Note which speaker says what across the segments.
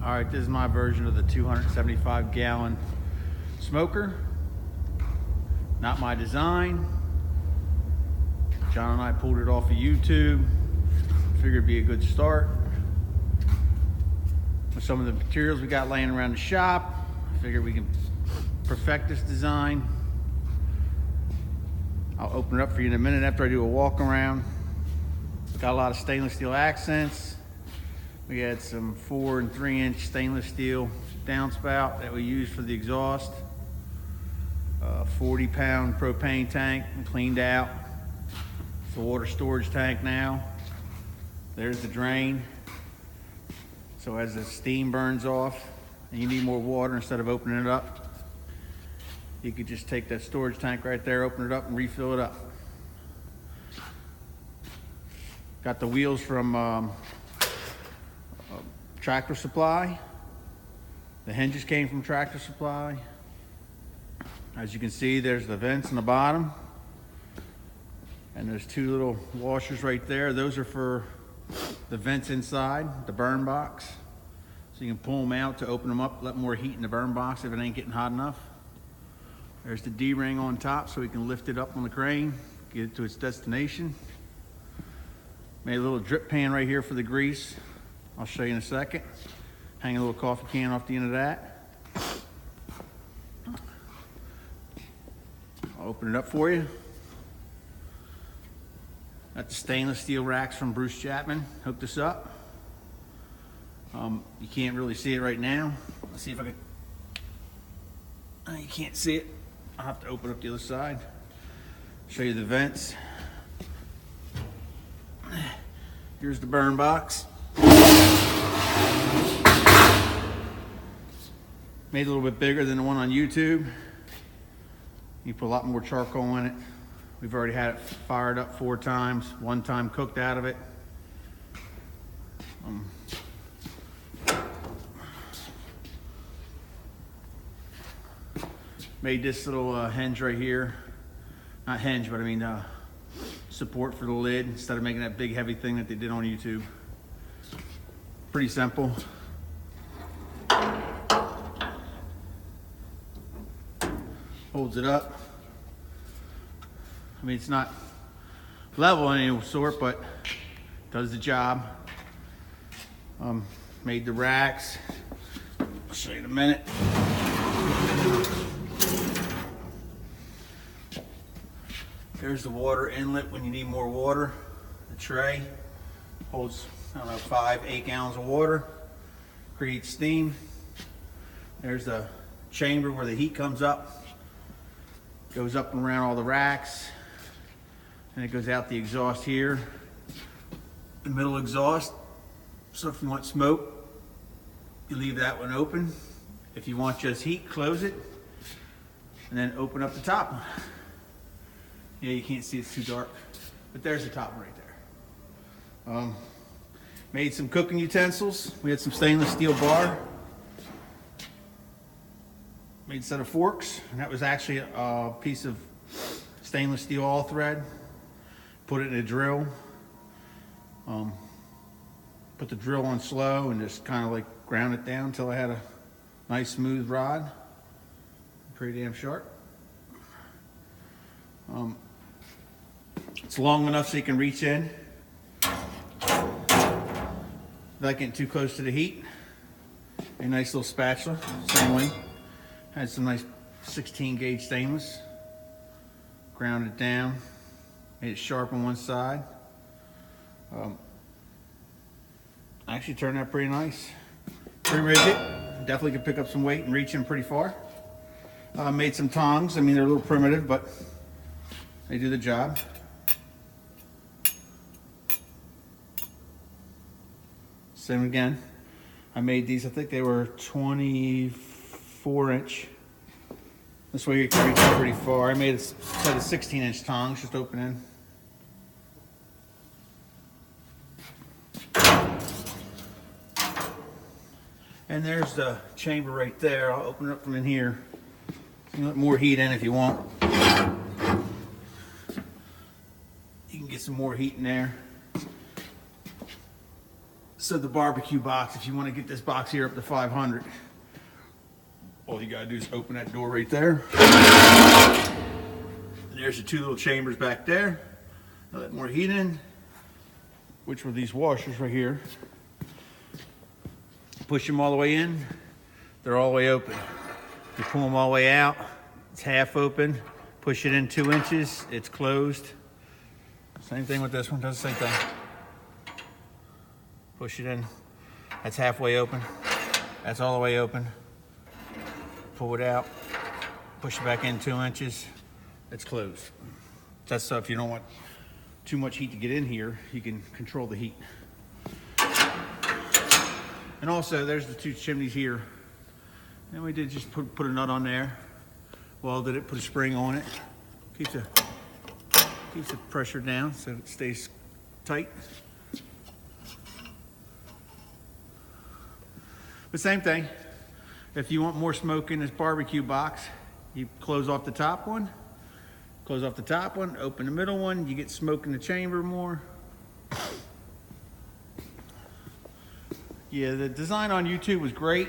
Speaker 1: All right, this is my version of the 275 gallon smoker. Not my design. John and I pulled it off of YouTube. Figured it'd be a good start. With some of the materials we got laying around the shop, I figured we can perfect this design. I'll open it up for you in a minute after I do a walk around. Got a lot of stainless steel accents. We had some 4 and 3 inch stainless steel downspout that we used for the exhaust. 40-pound propane tank cleaned out. It's a water storage tank now. There's the drain. So as the steam burns off and you need more water, instead of opening it up, you could just take that storage tank right there, open it up and refill it up. Got the wheels from Tractor Supply. The hinges came from Tractor Supply. As you can see, there's the vents in the bottom. And there's 2 little washers right there. Those are for the vents inside, the burn box. So you can pull them out to open them up, let more heat in the burn box if it ain't getting hot enough. There's the D-ring on top so we can lift it up on the crane, get it to its destination. Made a little drip pan right here for the grease. I'll show you in a second. Hang a little coffee can off the end of that. I'll open it up for you. Got the stainless steel racks from Bruce Chapman. Hook this up. You can't really see it right now. Let's see if I can. You can't see it. I'll have to open up the other side. Show you the vents. Here's the burn box. Made a little bit bigger than the one on YouTube. You put a lot more charcoal in it. We've already had it fired up 4 times, 1 time cooked out of it. Made this little hinge right here. Not hinge, but I mean support for the lid instead of making that big heavy thing that they did on YouTube. Pretty simple. Holds it up. I mean, it's not level in any sort, but does the job. Made the racks. I'll show you in a minute. There's the water inlet when you need more water. The tray holds, I don't know, 5-8 gallons of water. Creates steam. There's the chamber where the heat comes up. Goes up and around all the racks. And it goes out the exhaust here. The middle exhaust. So if you want smoke, you leave that one open. If you want just heat, close it. And then open up the top one. Yeah, you can't see, it's too dark. But there's the top one right there. Made some cooking utensils. We had some stainless steel bar. Made a set of forks. And that was actually a piece of stainless steel all thread. Put it in a drill. Put the drill on slow and just kind of like ground it down until I had a nice smooth rod. Pretty damn sharp. It's long enough so you can reach in without getting too close to the heat. A nice little spatula, same way. Had some nice 16 gauge stainless. Ground it down. Made it sharp on one side. Actually turned out pretty nice. Pretty rigid. Definitely could pick up some weight and reach in pretty far. Made some tongs. I mean, they're a little primitive, but they do the job. Same again. I made these, I think they were 24 inch. This way you can reach pretty far. I made a set of 16 inch tongs, just open in. And there's the chamber right there. I'll open it up from in here. You can let more heat in if you want. You can get some more heat in there. So the barbecue box, if you want to get this box here up to 500, all you gotta do is open that door right there. And there's your two little chambers back there. Let more heat in, which were these washers right here. Push them all the way in, they're all the way open. You pull them all the way out, it's half open. Push it in 2 inches, it's closed. Same thing with this one, does the same thing. Push it in, that's halfway open. That's all the way open. Pull it out, push it back in 2 inches, it's closed. That's so if you don't want too much heat to get in here, you can control the heat. And also, there's the two chimneys here. And we did just put a nut on there. Welded it, put a spring on it. Keeps the pressure down so it stays tight. But same thing, if you want more smoke in this barbecue box, you close off the top one, open the middle one, you get smoke in the chamber more. Yeah, the design on YouTube was great,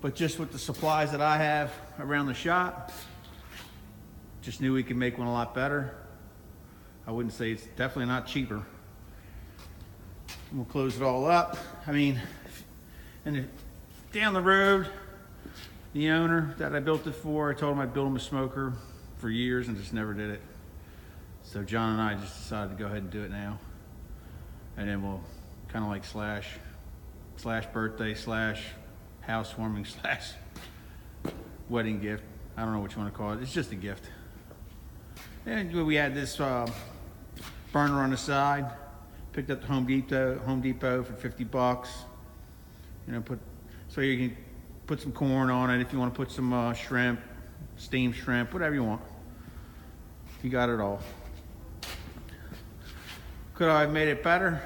Speaker 1: but just with the supplies that I have around the shop, just knew we could make one a lot better. I wouldn't say it's definitely not cheaper. We'll close it all up. I mean, and down the road, the owner that I built it for, I told him I'd build him a smoker for years and just never did it. So John and I just decided to go ahead and do it now. And then we'll kind of like slash birthday slash housewarming slash wedding gift. I don't know what you want to call it. It's just a gift. And we had this burner on the side. Picked up the Home Depot for 50 bucks. You know, so you can put some corn on it if you want to put some shrimp, steamed shrimp, whatever you want. You got it all. Could I have made it better?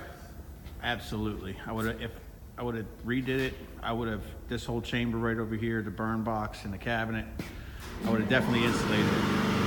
Speaker 1: Absolutely. If I would have redid it, I would have this whole chamber right over here, the burn box and the cabinet, I would have definitely insulated it.